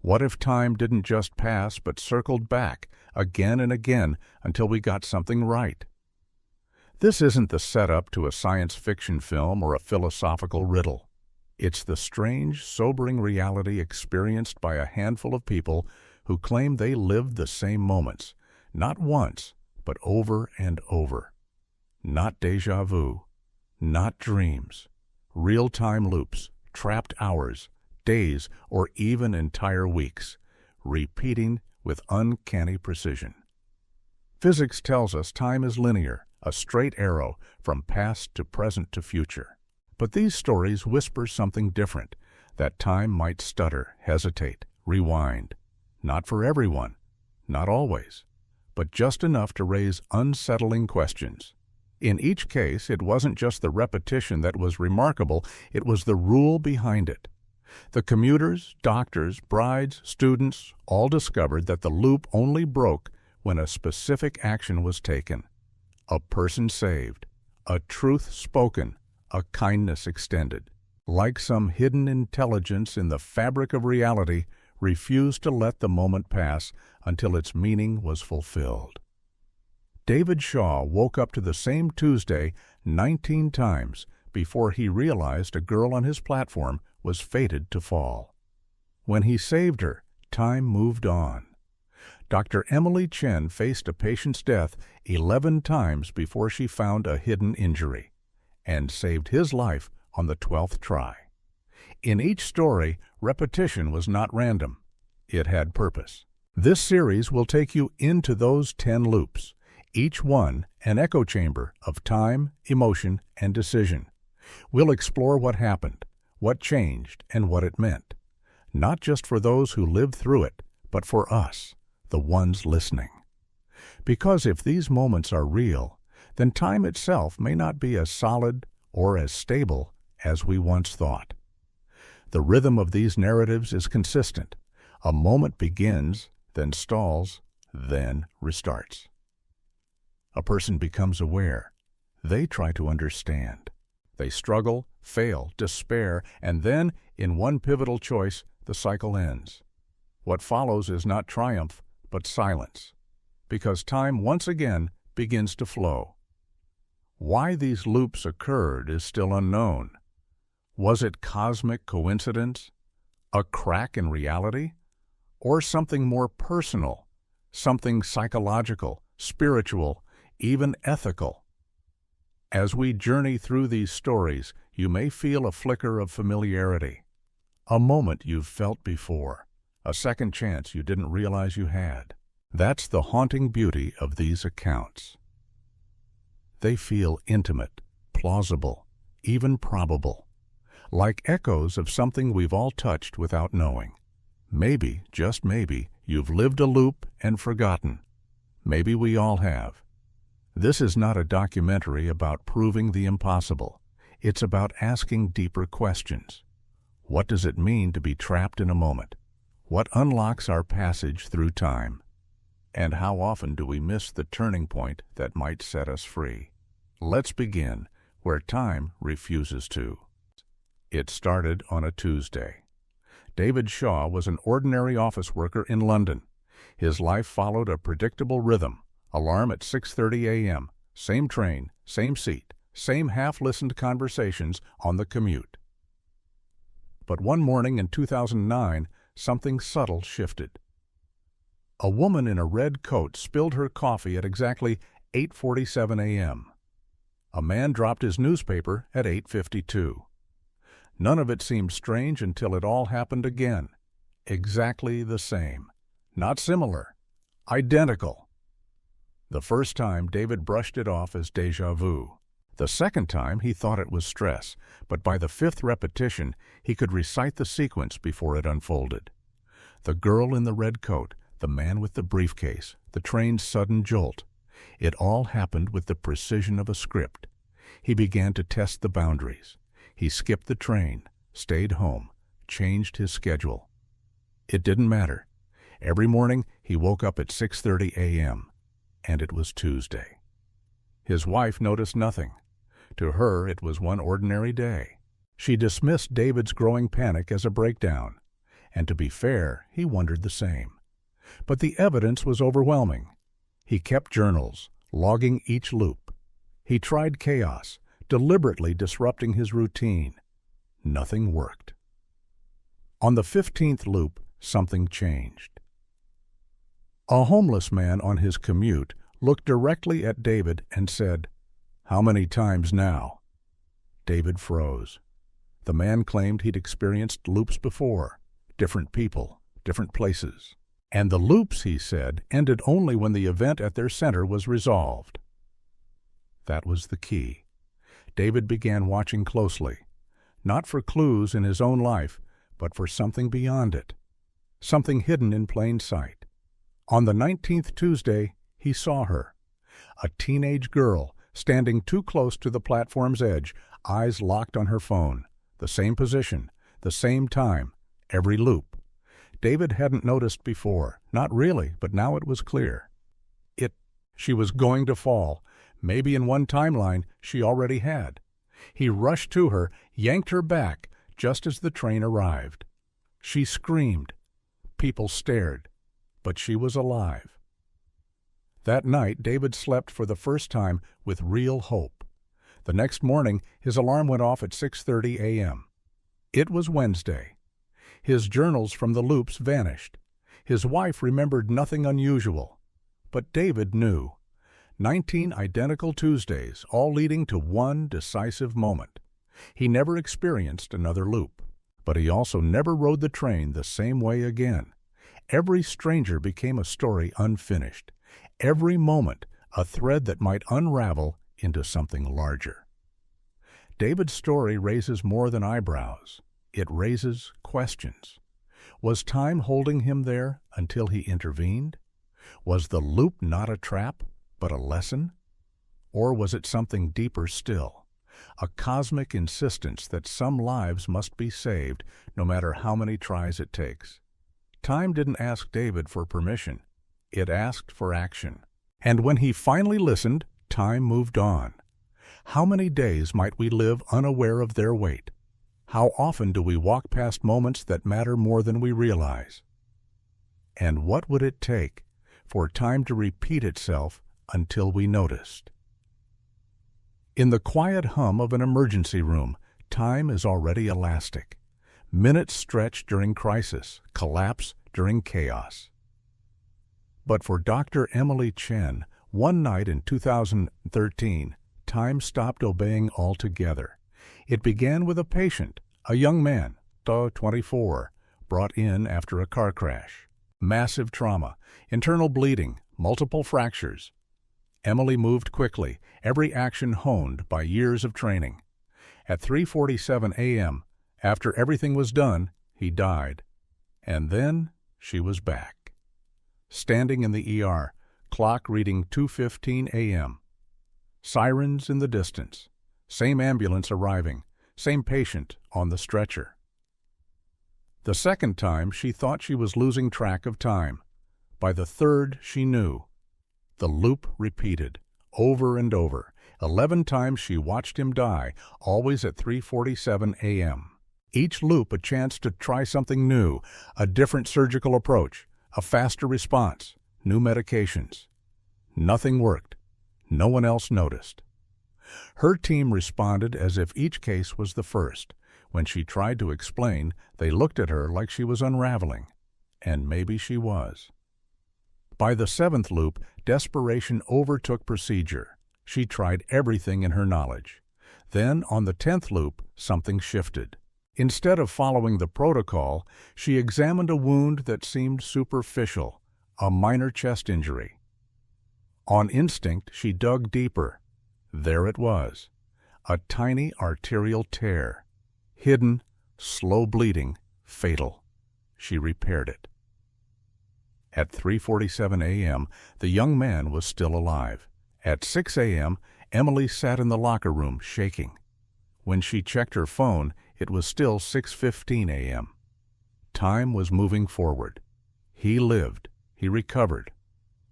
What if time didn't just pass but circled back again and again until we got something right? This isn't the setup to a science fiction film or a philosophical riddle. It's the strange, sobering reality experienced by a handful of people who claim they lived the same moments, not once, but over and over. Not déjà vu, not dreams, real-time loops, trapped hours, days, or even entire weeks, repeating with uncanny precision. Physics tells us time is linear, a straight arrow from past to present to future. But these stories whisper something different, that time might stutter, hesitate, rewind. Not for everyone, not always, but just enough to raise unsettling questions. In each case, it wasn't just the repetition that was remarkable, it was the rule behind it. The commuters, doctors, brides, students all discovered that the loop only broke when a specific action was taken. A person saved, a truth spoken, a kindness extended. Like some hidden intelligence in the fabric of reality, refused to let the moment pass until its meaning was fulfilled. David Shaw woke up to the same Tuesday 19 times before he realized a girl on his platform was fated to fall. When he saved her, time moved on. Dr. Emily Chen faced a patient's death 11 times before she found a hidden injury, and saved his life on the 12th try. In each story, repetition was not random. It had purpose. This series will take you into those 10 loops, each one an echo chamber of time, emotion, and decision. We'll explore what happened, what changed, and what it meant, not just for those who lived through it, but for us, the ones listening. Because if these moments are real, then time itself may not be as solid or as stable as we once thought. The rhythm of these narratives is consistent. A moment begins, then stalls, then restarts. A person becomes aware. They try to understand. They struggle, fail, despair, and then, in one pivotal choice, the cycle ends. What follows is not triumph, but silence, because time once again begins to flow. Why these loops occurred is still unknown. Was it cosmic coincidence, a crack in reality, or something more personal, something psychological, spiritual, even ethical? As we journey through these stories, you may feel a flicker of familiarity, a moment you've felt before, a second chance you didn't realize you had. That's the haunting beauty of these accounts. They feel intimate, plausible, even probable, like echoes of something we've all touched without knowing. Maybe, just maybe, you've lived a loop and forgotten. Maybe we all have. This is not a documentary about proving the impossible. It's about asking deeper questions. What does it mean to be trapped in a moment? What unlocks our passage through time? And how often do we miss the turning point that might set us free? Let's begin where time refuses to. It started on a Tuesday. David Shaw was an ordinary office worker in London. His life followed a predictable rhythm. Alarm at 6:30 a.m., same train, same seat, same half-listened conversations on the commute. But one morning in 2009, something subtle shifted. A woman in a red coat spilled her coffee at exactly 8:47 a.m. A man dropped his newspaper at 8:52. None of it seemed strange until it all happened again. Exactly the same. Not similar. Identical. The first time, David brushed it off as déjà vu. The second time, he thought it was stress, but by the fifth repetition, he could recite the sequence before it unfolded. The girl in the red coat, the man with the briefcase, the train's sudden jolt. It all happened with the precision of a script. He began to test the boundaries. He skipped the train, stayed home, changed his schedule. It didn't matter. Every morning, he woke up at 6:30 a.m., and it was Tuesday. His wife noticed nothing. To her, it was one ordinary day. She dismissed David's growing panic as a breakdown. And to be fair, he wondered the same. But the evidence was overwhelming. He kept journals, logging each loop. He tried chaos, deliberately disrupting his routine. Nothing worked. On the 15th loop, something changed. A homeless man on his commute looked directly at David and said, "How many times now?" David froze. The man claimed he'd experienced loops before, different people, different places. And the loops, he said, ended only when the event at their center was resolved. That was the key. David began watching closely, not for clues in his own life, but for something beyond it, something hidden in plain sight. On the 19th Tuesday, he saw her, a teenage girl standing too close to the platform's edge, eyes locked on her phone, the same position, the same time, every loop. David hadn't noticed before, not really, but now it was clear. She was going to fall. Maybe in one timeline she already had. He rushed to her, yanked her back, just as the train arrived. She screamed. People stared, but she was alive. That night, David slept for the first time with real hope. The next morning, his alarm went off at 6:30 a.m. It was Wednesday. His journals from the loops vanished. His wife remembered nothing unusual. But David knew. 19 identical Tuesdays, all leading to one decisive moment. He never experienced another loop. But he also never rode the train the same way again. Every stranger became a story unfinished. Every moment, a thread that might unravel into something larger. David's story raises more than eyebrows. It raises questions. Was time holding him there until he intervened? Was the loop not a trap, but a lesson? Or was it something deeper still? A cosmic insistence that some lives must be saved, no matter how many tries it takes. Time didn't ask David for permission. It asked for action. And when he finally listened, time moved on. How many days might we live unaware of their weight? How often do we walk past moments that matter more than we realize? And what would it take for time to repeat itself until we noticed? In the quiet hum of an emergency room, time is already elastic. Minutes stretch during crisis, collapse during chaos. But for Dr. Emily Chen, one night in 2013, time stopped obeying altogether. It began with a patient, a young man, 24, brought in after a car crash. Massive trauma, internal bleeding, multiple fractures. Emily moved quickly, every action honed by years of training. At 3:47 a.m., after everything was done, he died. And then she was back. Standing in the ER, clock reading 2:15 a.m. Sirens in the distance. Same ambulance arriving. Same patient on the stretcher. The second time, she thought she was losing track of time. By the third, she knew. The loop repeated, over and over. 11 times she watched him die, always at 3:47 a.m. Each loop a chance to try something new, a different surgical approach, a faster response, new medications. Nothing worked. No one else noticed. Her team responded as if each case was the first. When she tried to explain, they looked at her like she was unraveling. And maybe she was. By the 7th loop, desperation overtook procedure. She tried everything in her knowledge. Then, on the 10th loop, something shifted. Instead of following the protocol, she examined a wound that seemed superficial, a minor chest injury. On instinct, she dug deeper. There it was, a tiny arterial tear. Hidden, slow bleeding, fatal. She repaired it. At 3:47 a.m., the young man was still alive. At 6 a.m., Emily sat in the locker room, shaking. When she checked her phone, it was still 6:15 a.m. Time was moving forward. He lived. He recovered.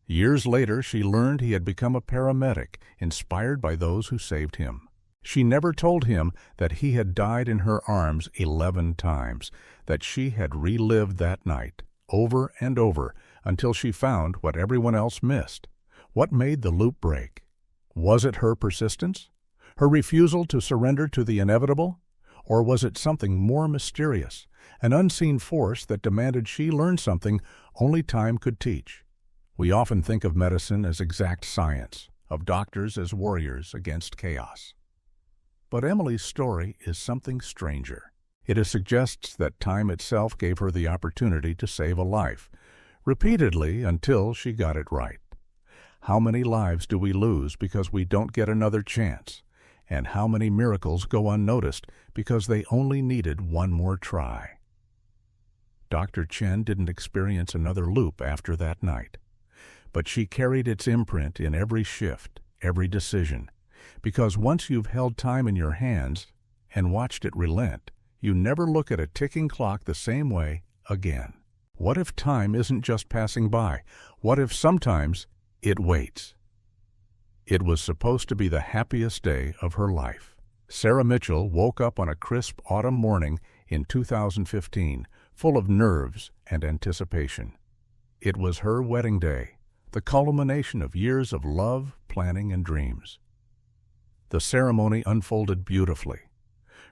Years later, she learned he had become a paramedic, inspired by those who saved him. She never told him that he had died in her arms 11 times, that she had relived that night, over and over, until she found what everyone else missed. What made the loop break? Was it her persistence? Her refusal to surrender to the inevitable? Or was it something more mysterious, an unseen force that demanded she learn something only time could teach? We often think of medicine as exact science, of doctors as warriors against chaos. But Emily's story is something stranger. It suggests that time itself gave her the opportunity to save a life, repeatedly until she got it right. How many lives do we lose because we don't get another chance? And how many miracles go unnoticed because they only needed one more try? Dr. Chen didn't experience another loop after that night, but she carried its imprint in every shift, every decision, because once you've held time in your hands and watched it relent, you never look at a ticking clock the same way again. What if time isn't just passing by? What if sometimes it waits? It was supposed to be the happiest day of her life. Sarah Mitchell woke up on a crisp autumn morning in 2015, full of nerves and anticipation. It was her wedding day, the culmination of years of love, planning, and dreams. The ceremony unfolded beautifully.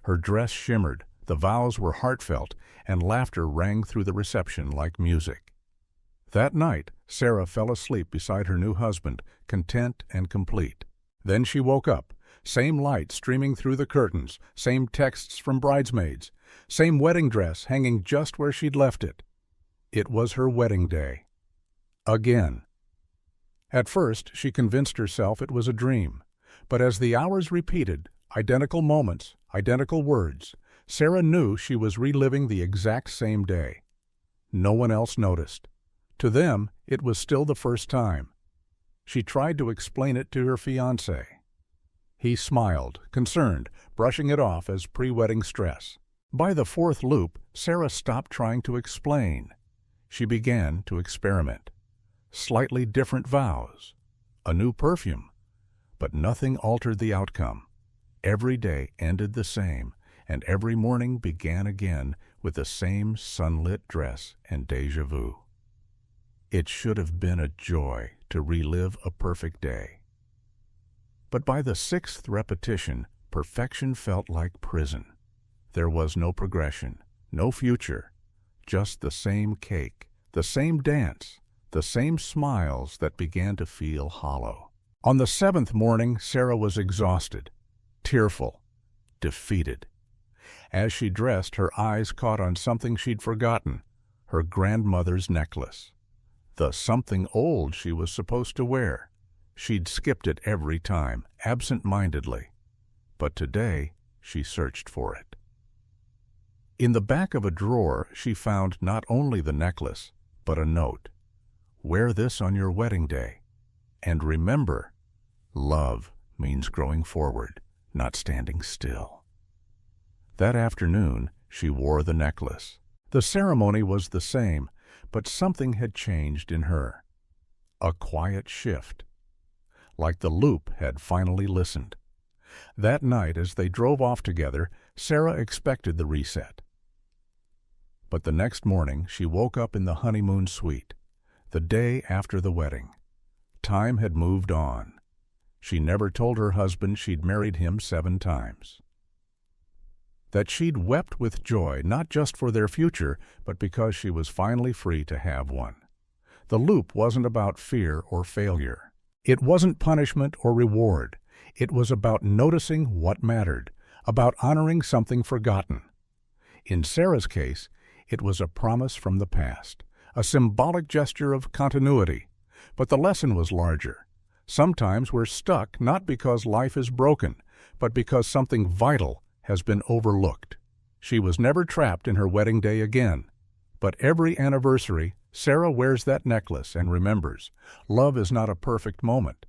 Her dress shimmered, the vows were heartfelt, and laughter rang through the reception like music. That night, Sarah fell asleep beside her new husband, content and complete. Then she woke up, same light streaming through the curtains, same texts from bridesmaids, same wedding dress hanging just where she'd left it. It was her wedding day. Again. At first, she convinced herself it was a dream, but as the hours repeated, identical moments, identical words, Sarah knew she was reliving the exact same day. No one else noticed. To them, it was still the first time. She tried to explain it to her fiancé. He smiled, concerned, brushing it off as pre-wedding stress. By the fourth loop, Sarah stopped trying to explain. She began to experiment. Slightly different vows, a new perfume, but nothing altered the outcome. Every day ended the same, and every morning began again with the same sunlit dress and déjà vu. It should have been a joy to relive a perfect day. But by the sixth repetition, perfection felt like prison. There was no progression, no future, just the same cake, the same dance, the same smiles that began to feel hollow. On the seventh morning, Sarah was exhausted, tearful, defeated. As she dressed, her eyes caught on something she'd forgotten, her grandmother's necklace. The something old she was supposed to wear. She'd skipped it every time, absent-mindedly. But today, she searched for it. In the back of a drawer, she found not only the necklace, but a note. Wear this on your wedding day. And remember, love means growing forward, not standing still. That afternoon, she wore the necklace. The ceremony was the same, but something had changed in her. A quiet shift. Like the loop had finally listened. That night, as they drove off together, Sarah expected the reset. But the next morning, she woke up in the honeymoon suite, the day after the wedding. Time had moved on. She never told her husband she'd married him 7 times. That she'd wept with joy, not just for their future, but because she was finally free to have one. The loop wasn't about fear or failure. It wasn't punishment or reward. It was about noticing what mattered, about honoring something forgotten. In Sarah's case, it was a promise from the past, a symbolic gesture of continuity. But the lesson was larger. Sometimes we're stuck not because life is broken, but because something vital has been overlooked. She was never trapped in her wedding day again. But every anniversary, Sarah wears that necklace and remembers, love is not a perfect moment.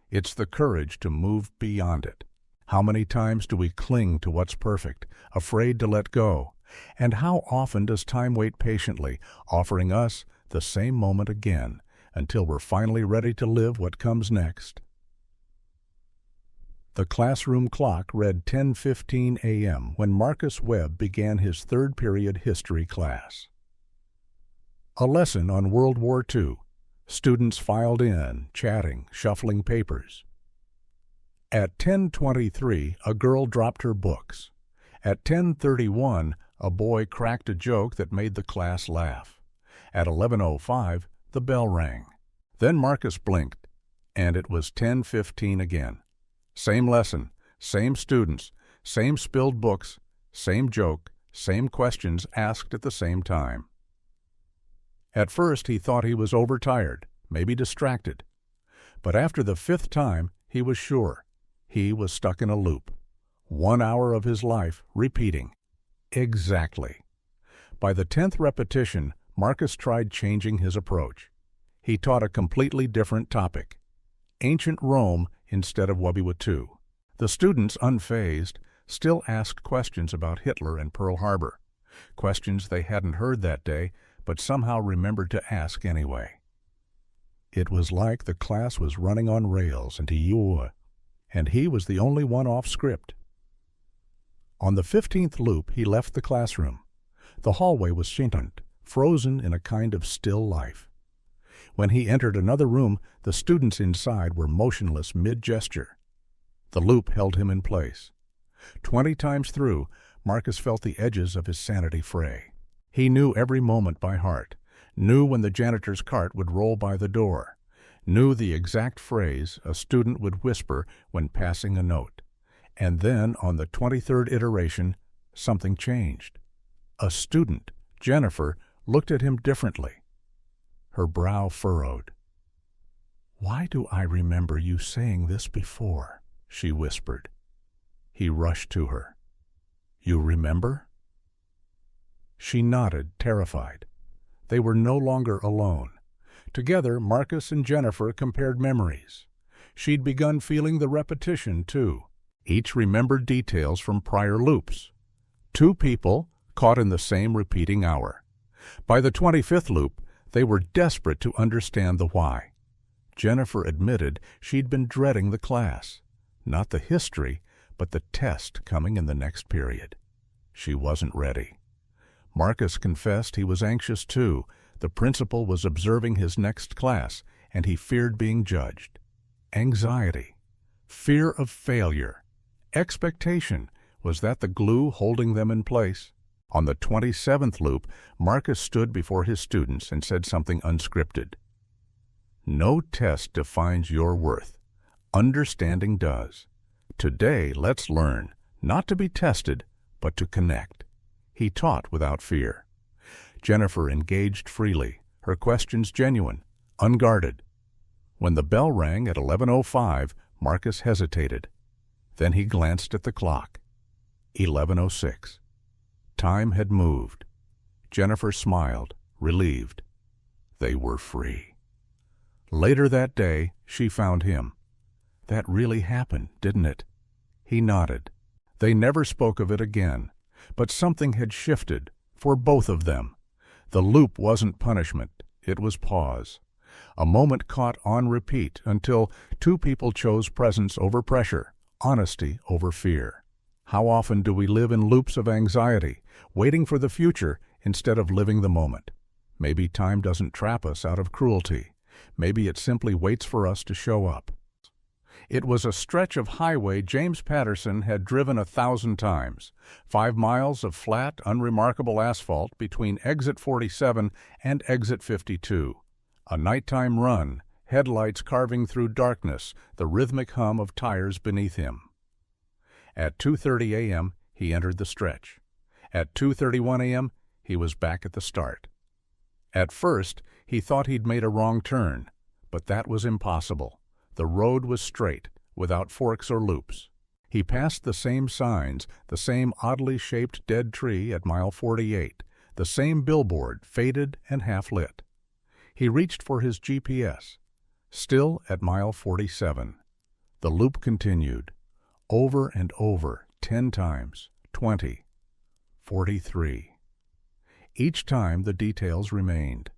It's the courage to move beyond it. How many times do we cling to what's perfect, afraid to let go? And how often does time wait patiently, offering us the same moment again, until we're finally ready to live what comes next? The classroom clock read 10:15 a.m. when Marcus Webb began his third period history class. A lesson on World War II. Students filed in, chatting, shuffling papers. At 10:23, a girl dropped her books. At 10:31, a boy cracked a joke that made the class laugh. At 11:05, the bell rang. Then Marcus blinked, and it was 10:15 again. Same lesson, same students, same spilled books, same joke, same questions asked at the same time. At first he thought he was overtired, maybe distracted. But after the 5th time, he was sure. He was stuck in a loop. 1 hour of his life repeating. Exactly. By the 10th repetition, Marcus tried changing his approach. He taught a completely different topic. Ancient Rome instead of WW2. The students, unfazed, still asked questions about Hitler and Pearl Harbor. Questions they hadn't heard that day, but somehow remembered to ask anyway. It was like the class was running on rails, and he was the only one off script. On the 15th loop, he left the classroom. The hallway was silent, frozen in a kind of still life. When he entered another room, the students inside were motionless mid-gesture. The loop held him in place. 20 times through, Marcus felt the edges of his sanity fray. He knew every moment by heart, knew when the janitor's cart would roll by the door, knew the exact phrase a student would whisper when passing a note. And then, on the 23rd iteration, something changed. A student, Jennifer, looked at him differently. Her brow furrowed. "Why do I remember you saying this before?" she whispered. He rushed to her. "You remember?" She nodded, terrified. They were no longer alone. Together, Marcus and Jennifer compared memories. She'd begun feeling the repetition, too. Each remembered details from prior loops. 2 people caught in the same repeating hour. By the 25th loop, they were desperate to understand the why. Jennifer admitted she'd been dreading the class. Not the history, but the test coming in the next period. She wasn't ready. Marcus confessed he was anxious too. The principal was observing his next class, and he feared being judged. Anxiety. Fear of failure. Expectation. Was that the glue holding them in place? On the 27th loop, Marcus stood before his students and said something unscripted. "No test defines your worth. Understanding does. Today, let's learn, not to be tested, but to connect." He taught without fear. Jennifer engaged freely, her questions genuine, unguarded. When the bell rang at 11:05, Marcus hesitated. Then he glanced at the clock. 11:06. Time had moved. Jennifer smiled, relieved. They were free. Later that day, she found him. "That really happened, didn't it?" He nodded. They never spoke of it again, but something had shifted for both of them. The loop wasn't punishment, it was pause. A moment caught on repeat until 2 people chose presence over pressure, honesty over fear. How often do we live in loops of anxiety, waiting for the future instead of living the moment? Maybe time doesn't trap us out of cruelty. Maybe it simply waits for us to show up. It was a stretch of highway James Patterson had driven 1,000 times. 5 miles of flat, unremarkable asphalt between exit 47 and exit 52. A nighttime run, headlights carving through darkness, the rhythmic hum of tires beneath him. At 2:30 a.m., he entered the stretch. At 2:31 a.m., he was back at the start. At first, he thought he'd made a wrong turn, but that was impossible. The road was straight, without forks or loops. He passed the same signs, the same oddly shaped dead tree at mile 48, the same billboard, faded and half-lit. He reached for his GPS, still at mile 47. The loop continued, over and over, 10 times, 20, 43. Each time the details remained.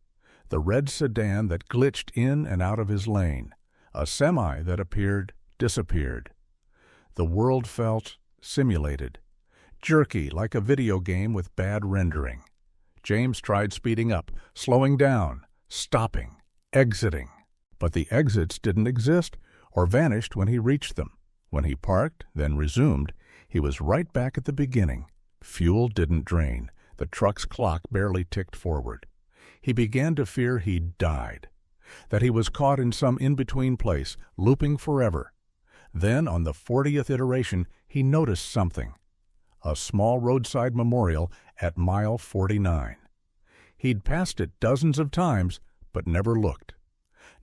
The red sedan that glitched in and out of his lane, a semi that appeared, disappeared. The world felt simulated, jerky like a video game with bad rendering. James tried speeding up, slowing down, stopping, exiting. But the exits didn't exist or vanished when he reached them. When he parked, then resumed, he was right back at the beginning. Fuel didn't drain. The truck's clock barely ticked forward. He began to fear he'd died, that he was caught in some in-between place, looping forever. Then, on the 40th iteration, he noticed something. A small roadside memorial at mile 49. He'd passed it dozens of times, but never looked.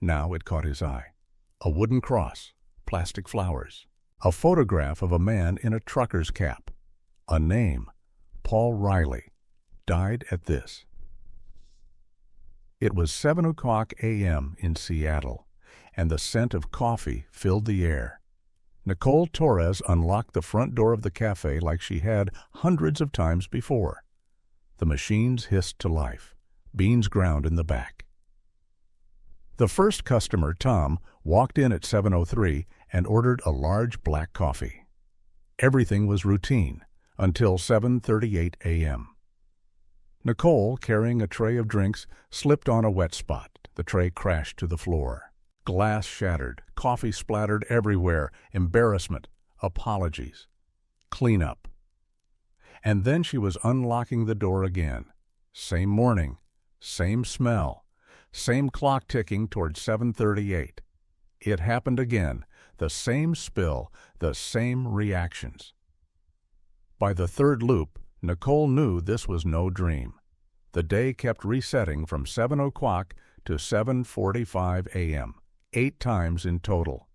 Now it caught his eye. A wooden cross, plastic flowers, a photograph of a man in a trucker's cap. A name, Paul Riley, died at this. It was 7 o'clock a.m. in Seattle, and the scent of coffee filled the air. Nicole Torres unlocked the front door of the cafe like she had hundreds of times before. The machines hissed to life, beans ground in the back. The first customer, Tom, walked in at 7:03 and ordered a large black coffee. Everything was routine until 7:38 a.m. Nicole, carrying a tray of drinks, slipped on a wet spot. The tray crashed to the floor. Glass shattered, coffee splattered everywhere, embarrassment, apologies, cleanup. And then she was unlocking the door again. Same morning, same smell, same clock ticking toward 7:38. It happened again, the same spill, the same reactions. By the third loop, Nicole knew this was no dream. The day kept resetting from 7 o'clock to 7:45 a.m., 8 times in total.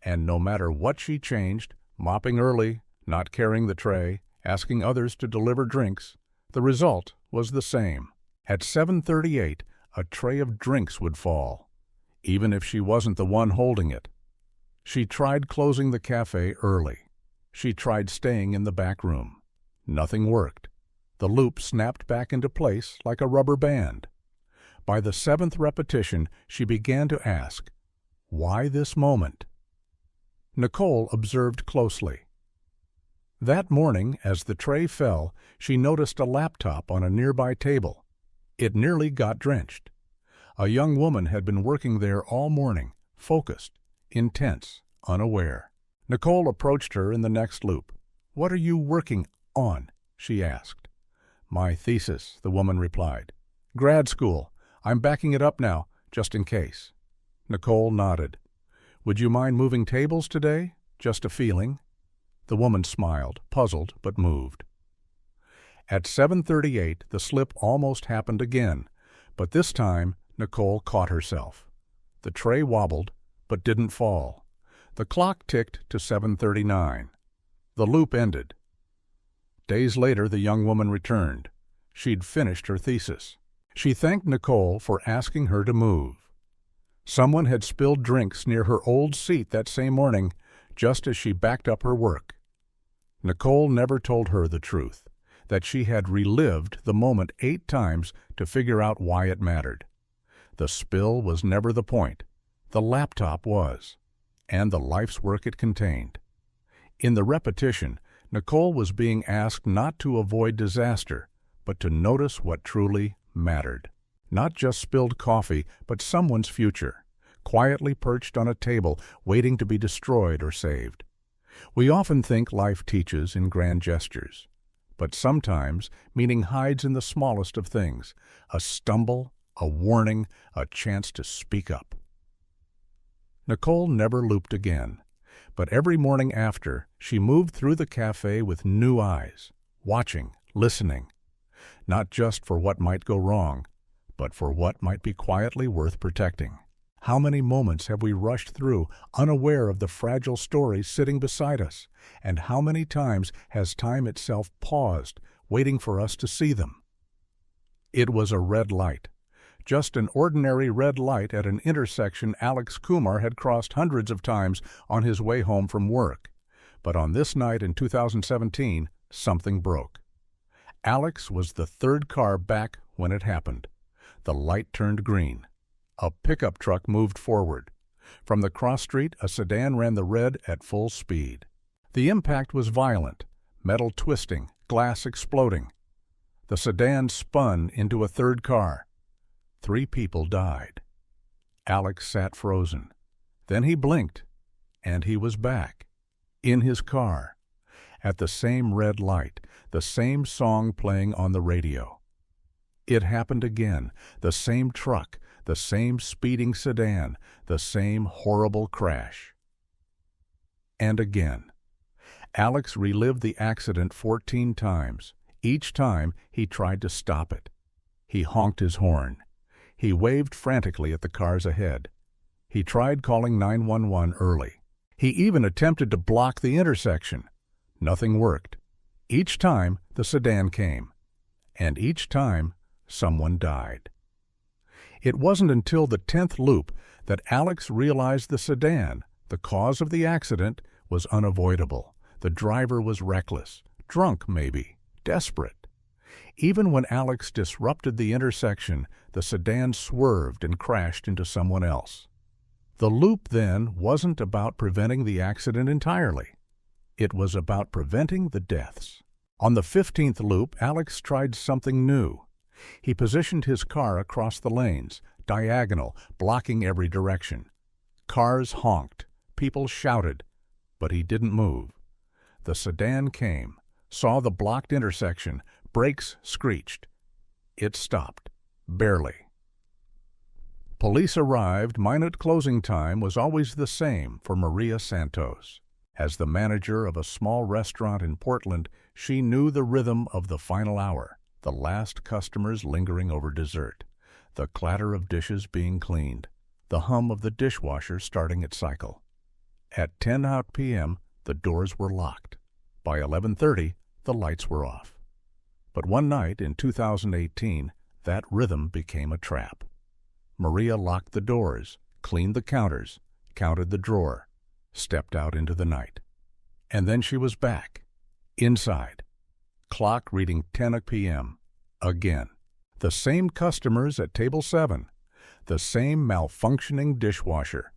And no matter what she changed, mopping early, not carrying the tray, asking others to deliver drinks, the result was the same. At 7:38, a tray of drinks would fall, even if she wasn't the one holding it. She tried closing the cafe early. She tried staying in the back room. Nothing worked. The loop snapped back into place like a rubber band. By the 7th repetition, she began to ask, why this moment? Nicole observed closely. That morning, as the tray fell, she noticed a laptop on a nearby table. It nearly got drenched. A young woman had been working there all morning, focused, intense, unaware. Nicole approached her in the next loop. "What are you working on?" she asked. "My thesis," the woman replied. "Grad school. I'm backing it up now, just in case." Nicole nodded. "Would you mind moving tables today? Just a feeling." The woman smiled, puzzled, but moved. At 7:38, the slip almost happened again, but this time Nicole caught herself. The tray wobbled, but didn't fall. The clock ticked to 7:39. The loop ended. Days later, the young woman returned. She'd finished her thesis. She thanked Nicole for asking her to move. Someone had spilled drinks near her old seat that same morning, just as she backed up her work. Nicole never told her the truth, that she had relived the moment 8 times to figure out why it mattered. The spill was never the point. The laptop was, and the life's work it contained. In the repetition, Nicole was being asked not to avoid disaster, but to notice what truly mattered. Not just spilled coffee, but someone's future, quietly perched on a table, waiting to be destroyed or saved. We often think life teaches in grand gestures, but sometimes meaning hides in the smallest of things, a stumble, a warning, a chance to speak up. Nicole never looped again, but every morning after, she moved through the cafe with new eyes, watching, listening, not just for what might go wrong, but for what might be quietly worth protecting. How many moments have we rushed through, unaware of the fragile stories sitting beside us, and how many times has time itself paused, waiting for us to see them? It was a red light. Just an ordinary red light at an intersection Alex Kumar had crossed hundreds of times on his way home from work. But on this night in 2017, something broke. Alex was the third car back when it happened. The light turned green. A pickup truck moved forward. From the cross street, a sedan ran the red at full speed. The impact was violent, metal twisting, glass exploding. The sedan spun into a third car. 3 people died. Alex sat frozen. Then he blinked, and he was back, in his car, at the same red light, the same song playing on the radio. It happened again, the same truck, the same speeding sedan, the same horrible crash. And again. Alex relived the accident 14 times. Each time he tried to stop it. He honked his horn. He waved frantically at the cars ahead. He tried calling 911 early. He even attempted to block the intersection. Nothing worked. Each time the sedan came. And each time someone died. It wasn't until the 10th loop that Alex realized the sedan, the cause of the accident, was unavoidable. The driver was reckless, drunk maybe, desperate. Even when Alex disrupted the intersection, the sedan swerved and crashed into someone else. The loop then wasn't about preventing the accident entirely. It was about preventing the deaths. On the 15th loop, Alex tried something new. He positioned his car across the lanes, diagonal, blocking every direction. Cars honked, people shouted, but he didn't move. The sedan came, saw the blocked intersection, brakes screeched. It stopped, barely. Police arrived. Minute closing time was always the same for Maria Santos. As the manager of a small restaurant in Portland, she knew the rhythm of the final hour, the last customers lingering over dessert, the clatter of dishes being cleaned, the hum of the dishwasher starting its cycle. At 10 p.m., the doors were locked. By 11:30, the lights were off. But one night in 2018, that rhythm became a trap. Maria locked the doors, cleaned the counters, counted the drawer, stepped out into the night. And then she was back, inside. Clock reading 10 p.m. Again. The same customers at table 7. The same malfunctioning dishwasher.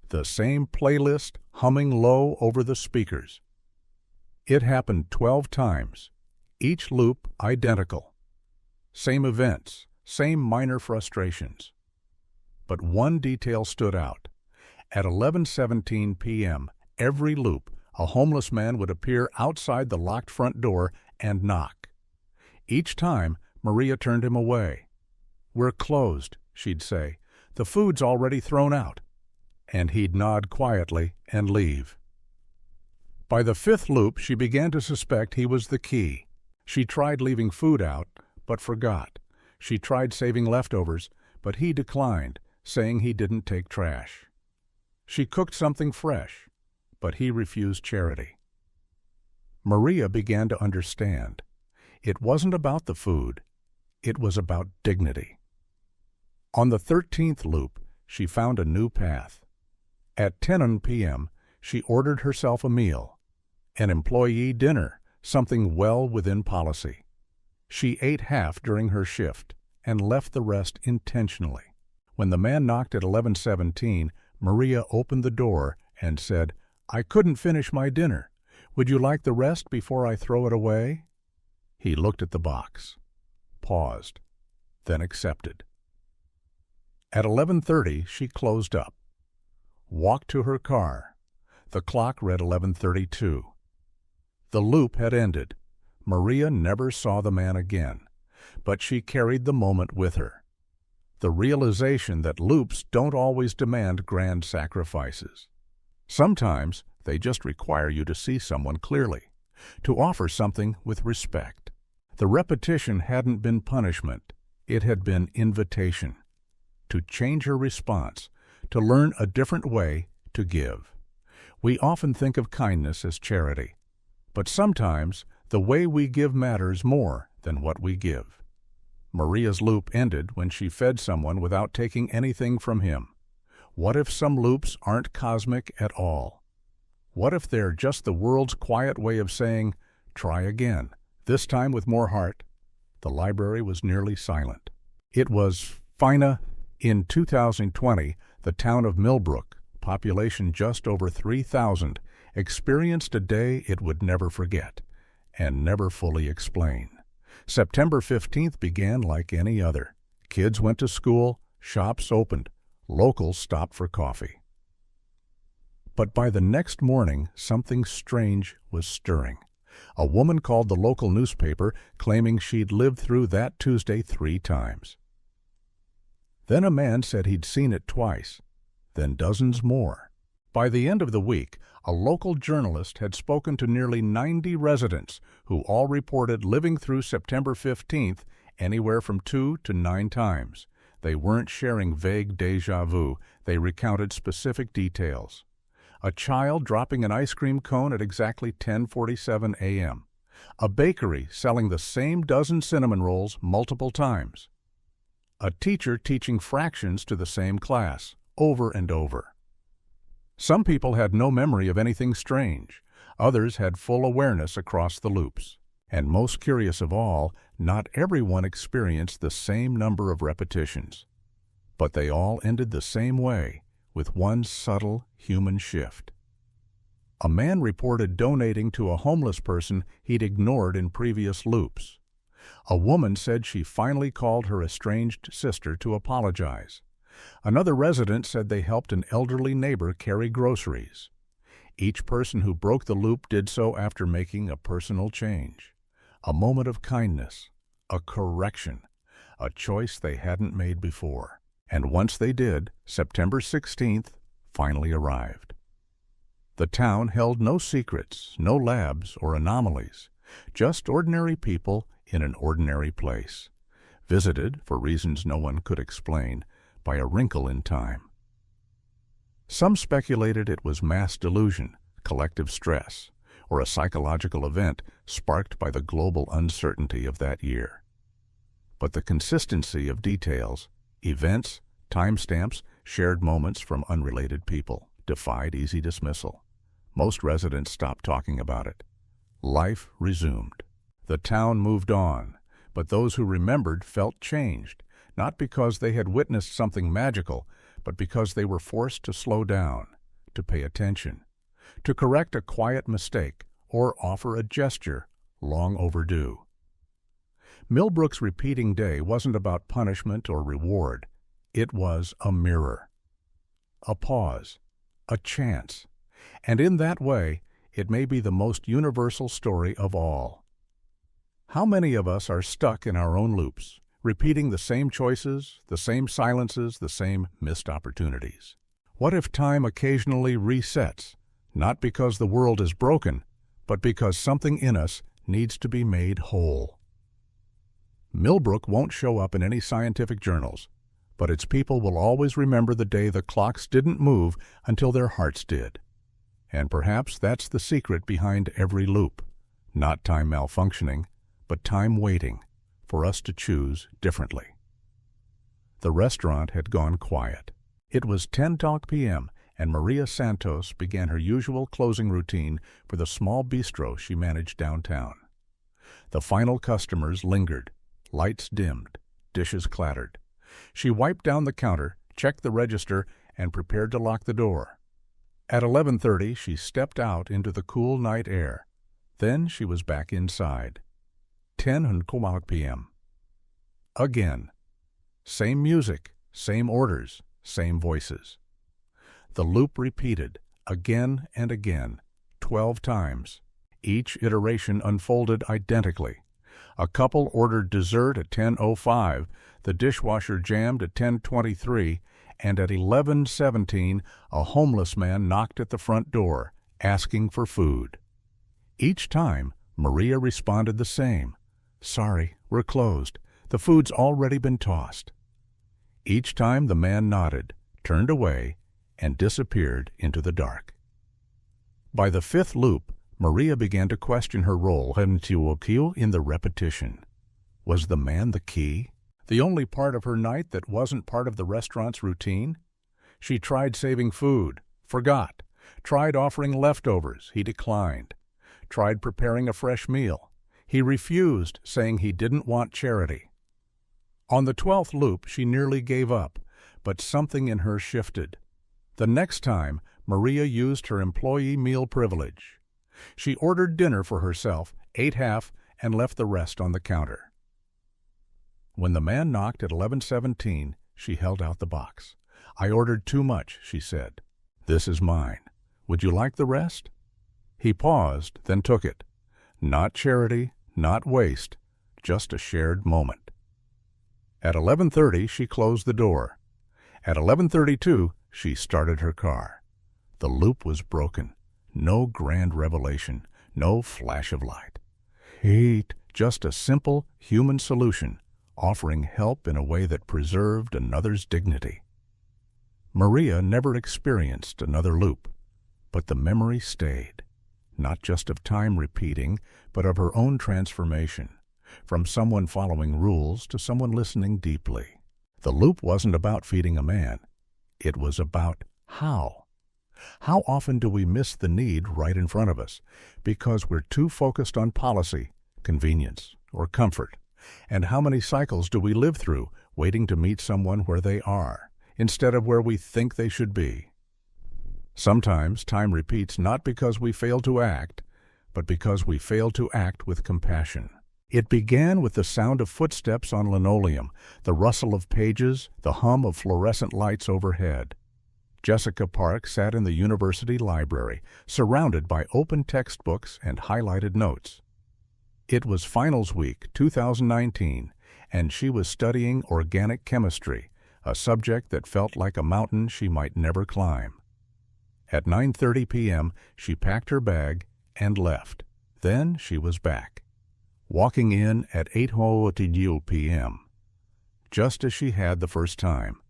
The same playlist humming low over the speakers. It happened 12 times, each loop identical. Same events, same minor frustrations. But one detail stood out. At 11:17 p.m., every loop, a homeless man would appear outside the locked front door and knock. Each time, Maria turned him away. "We're closed," she'd say. "The food's already thrown out." And he'd nod quietly and leave. By the 5th loop, she began to suspect he was the key. She tried leaving food out, but forgot. She tried saving leftovers, but he declined, saying he didn't take trash. She cooked something fresh, but he refused charity. Maria began to understand. It wasn't about the food. It was about dignity. On the 13th loop, she found a new path. At 10 p.m., she ordered herself a meal. An employee dinner, something well within policy. She ate half during her shift and left the rest intentionally. When the man knocked at 11:17, Maria opened the door and said, "I couldn't finish my dinner. Would you like the rest before I throw it away?" He looked at the box, paused, then accepted. At 11:30, she closed up, walked to her car. The clock read 11:32. The loop had ended. Maria never saw the man again, but she carried the moment with her. The realization that loops don't always demand grand sacrifices. Sometimes they just require you to see someone clearly, to offer something with respect. The repetition hadn't been punishment. It had been invitation. To change her response, to learn a different way to give. We often think of kindness as charity, but sometimes the way we give matters more than what we give. Maria's loop ended when she fed someone without taking anything from him. What if some loops aren't cosmic at all? What if they're just the world's quiet way of saying, "Try again, this time with more heart"? The library was nearly silent. It was fina. In 2020, the town of Milbrook, population just over 3,000, experienced a day it would never forget and never fully explain. September 15th began like any other. Kids went to school, shops opened, locals stopped for coffee. But by the next morning, something strange was stirring. A woman called the local newspaper claiming she'd lived through that Tuesday 3 times. Then a man said he'd seen it twice, then dozens more. By the end of the week, a local journalist had spoken to nearly 90 residents who all reported living through September 15th anywhere from 2 to 9 times. They weren't sharing vague déjà vu, they recounted specific details. A child dropping an ice cream cone at exactly 10:47 a.m. A bakery selling the same dozen cinnamon rolls multiple times. A teacher teaching fractions to the same class, over and over. Some people had no memory of anything strange. Others had full awareness across the loops. And most curious of all, not everyone experienced the same number of repetitions. But they all ended the same way, with one subtle human shift. A man reported donating to a homeless person he'd ignored in previous loops. A woman said she finally called her estranged sister to apologize. Another resident said they helped an elderly neighbor carry groceries. Each person who broke the loop did so after making a personal change. A moment of kindness, a correction, a choice they hadn't made before. And once they did, September 16th finally arrived. The town held no secrets, no labs or anomalies, just ordinary people in an ordinary place, visited, for reasons no one could explain, by a wrinkle in time. Some speculated it was mass delusion, collective stress, or a psychological event sparked by the global uncertainty of that year. But the consistency of details, events, timestamps, shared moments from unrelated people, defied easy dismissal. Most residents stopped talking about it. Life resumed. The town moved on, but those who remembered felt changed, not because they had witnessed something magical, but because they were forced to slow down, to pay attention, to correct a quiet mistake, or offer a gesture long overdue. Milbrook's repeating day wasn't about punishment or reward. It was a mirror, a pause, a chance, and in that way, it may be the most universal story of all. How many of us are stuck in our own loops, repeating the same choices, the same silences, the same missed opportunities? What if time occasionally resets, not because the world is broken, but because something in us needs to be made whole? Milbrook won't show up in any scientific journals, but its people will always remember the day the clocks didn't move until their hearts did. And perhaps that's the secret behind every loop. Not time malfunctioning, but time waiting for us to choose differently. The restaurant had gone quiet. It was 10:00 p.m., and Maria Santos began her usual closing routine for the small bistro she managed downtown. The final customers lingered. Lights dimmed. Dishes clattered. She wiped down the counter, checked the register, and prepared to lock the door. At 11:30, she stepped out into the cool night air. Then she was back inside. 10:00 p.m. Again. Same music, same orders, same voices. The loop repeated, again and again, 12 times. Each iteration unfolded identically. A couple ordered dessert at 10:05, the dishwasher jammed at 10:23, and at 11:17 a homeless man knocked at the front door, asking for food. Each time, Maria responded the same. "Sorry, we're closed. The food's already been tossed." Each time the man nodded, turned away, and disappeared into the dark. By the 5th loop, Maria began to question her role in the repetition. Was the man the key? The only part of her night that wasn't part of the restaurant's routine? She tried saving food, forgot. Tried offering leftovers, he declined. Tried preparing a fresh meal. He refused, saying he didn't want charity. On the 12th loop, she nearly gave up, but something in her shifted. The next time, Maria used her employee meal privilege. She ordered dinner for herself, ate half, and left the rest on the counter. When the man knocked at 11:17, she held out the box. "I ordered too much," she said. "This is mine. Would you like the rest?" He paused, then took it. Not charity, not waste, just a shared moment. At 11:30, she closed the door. At 11:32, she started her car. The loop was broken. No grand revelation, no flash of light. Hate, just a simple human solution, offering help in a way that preserved another's dignity. Maria never experienced another loop, but the memory stayed, not just of time repeating, but of her own transformation, from someone following rules to someone listening deeply. The loop wasn't about feeding a man. It was about how. How often do we miss the need right in front of us because we're too focused on policy, convenience, or comfort? And how many cycles do we live through waiting to meet someone where they are, instead of where we think they should be? Sometimes time repeats not because we fail to act, but because we fail to act with compassion. It began with the sound of footsteps on linoleum, the rustle of pages, the hum of fluorescent lights overhead. Jessica Park sat in the university library, surrounded by open textbooks and highlighted notes. It was finals week 2019, and she was studying organic chemistry, a subject that felt like a mountain she might never climb. At 9:30 p.m., she packed her bag and left. Then she was back, walking in at 8:02 p.m., just as she had the first time.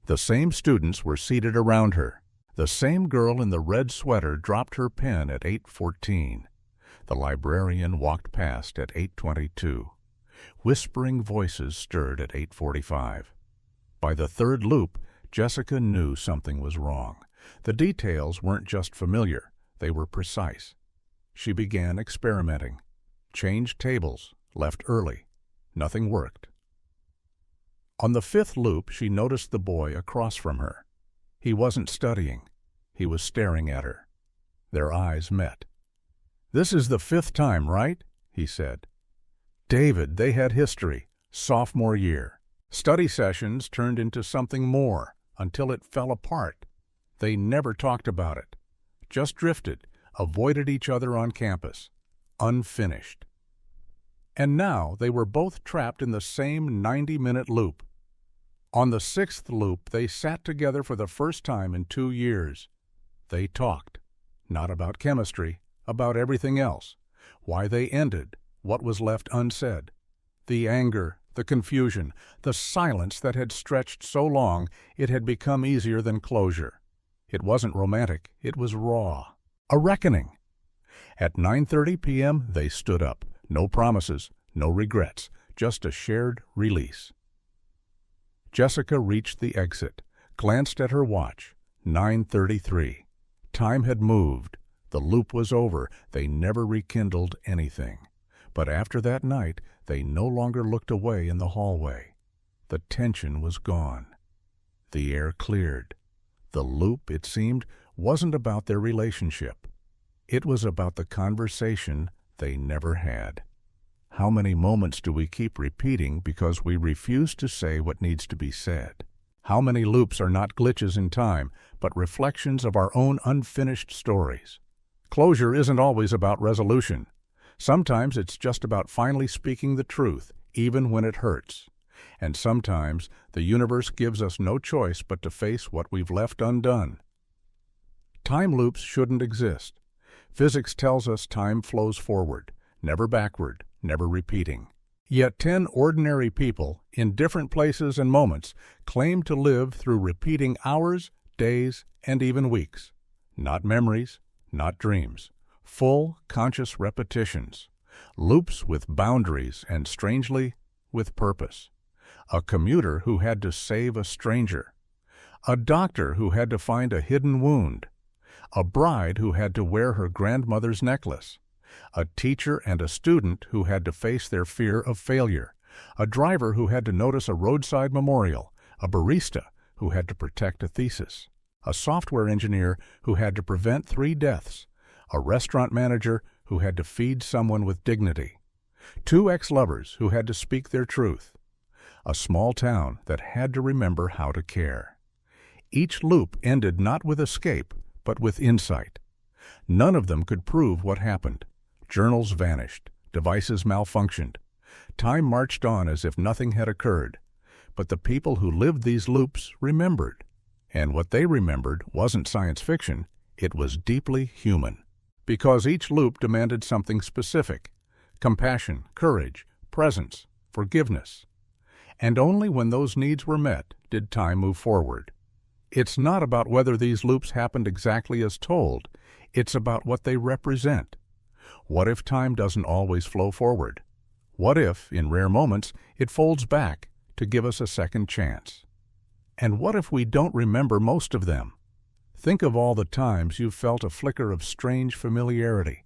The same students were seated around her. The same girl in the red sweater dropped her pen at 8:14. The librarian walked past at 8:22. Whispering voices stirred at 8:45. By the third loop, Jessica knew something was wrong. The details weren't just familiar, they were precise. She began experimenting. Changed tables, left early. Nothing worked. On the fifth loop, she noticed the boy across from her. He wasn't studying. He was staring at her. Their eyes met. "This is the fifth time, right?" he said. David, they had history, sophomore year. Study sessions turned into something more, until it fell apart. They never talked about it. Just drifted, avoided each other on campus. Unfinished. And now they were both trapped in the same 90-minute loop. On the sixth loop, they sat together for the first time in 2 years. They talked, not about chemistry, about everything else. Why they ended, what was left unsaid. The anger, the confusion, the silence that had stretched so long it had become easier than closure. It wasn't romantic, it was raw. A reckoning. At 9:30 p.m., they stood up. No promises, no regrets, just a shared release. Jessica reached the exit, glanced at her watch. 9:33. Time had moved. The loop was over. They never rekindled anything. But after that night, they no longer looked away in the hallway. The tension was gone. The air cleared. The loop, it seemed, wasn't about their relationship. It was about the conversation they never had. How many moments do we keep repeating because we refuse to say what needs to be said? How many loops are not glitches in time, but reflections of our own unfinished stories? Closure isn't always about resolution. Sometimes it's just about finally speaking the truth, even when it hurts. And sometimes the universe gives us no choice but to face what we've left undone. Time loops shouldn't exist. Physics tells us time flows forward, never backward, never repeating. Yet 10 ordinary people, in different places and moments, claim to live through repeating hours, days, and even weeks. Not memories, not dreams. Full, conscious repetitions. Loops with boundaries and, strangely, with purpose. A commuter who had to save a stranger. A doctor who had to find a hidden wound. A bride who had to wear her grandmother's necklace. A teacher and a student who had to face their fear of failure. A driver who had to notice a roadside memorial. A barista who had to protect a thesis. a software engineer who had to prevent 3 deaths, a restaurant manager who had to feed someone with dignity, 2 ex-lovers who had to speak their truth, a small town that had to remember how to care. Each loop ended not with escape, but with insight. None of them could prove what happened. Journals vanished, devices malfunctioned. Time marched on as if nothing had occurred. But the people who lived these loops remembered. And what they remembered wasn't science fiction, it was deeply human. Because each loop demanded something specific: compassion, courage, presence, forgiveness. And only when those needs were met did time move forward. It's not about whether these loops happened exactly as told, it's about what they represent. What if time doesn't always flow forward? What if, in rare moments, it folds back to give us a second chance? And what if we don't remember most of them? Think of all the times you've felt a flicker of strange familiarity,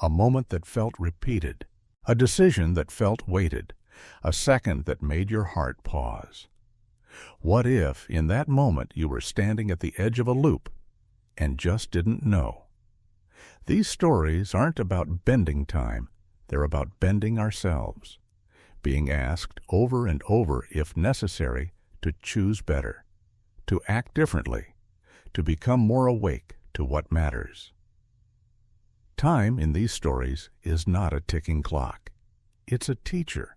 a moment that felt repeated, a decision that felt weighted, a second that made your heart pause. What if, in that moment, you were standing at the edge of a loop and just didn't know? These stories aren't about bending time, they're about bending ourselves, being asked over and over, if necessary, to choose better, to act differently, to become more awake to what matters. Time in these stories is not a ticking clock. It's a teacher,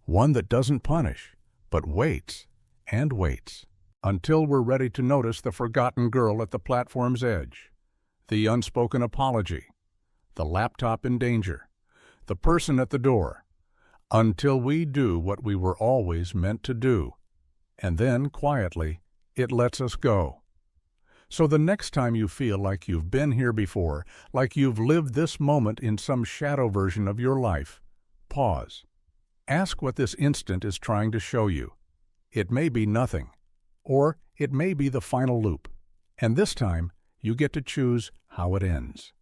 one that doesn't punish, but waits and waits until we're ready to notice the forgotten girl at the platform's edge, the unspoken apology, the laptop in danger, the person at the door, until we do what we were always meant to do, and then, quietly, it lets us go. So the next time you feel like you've been here before, like you've lived this moment in some shadow version of your life, pause. Ask what this instant is trying to show you. It may be nothing, or it may be the final loop, and this time you get to choose how it ends.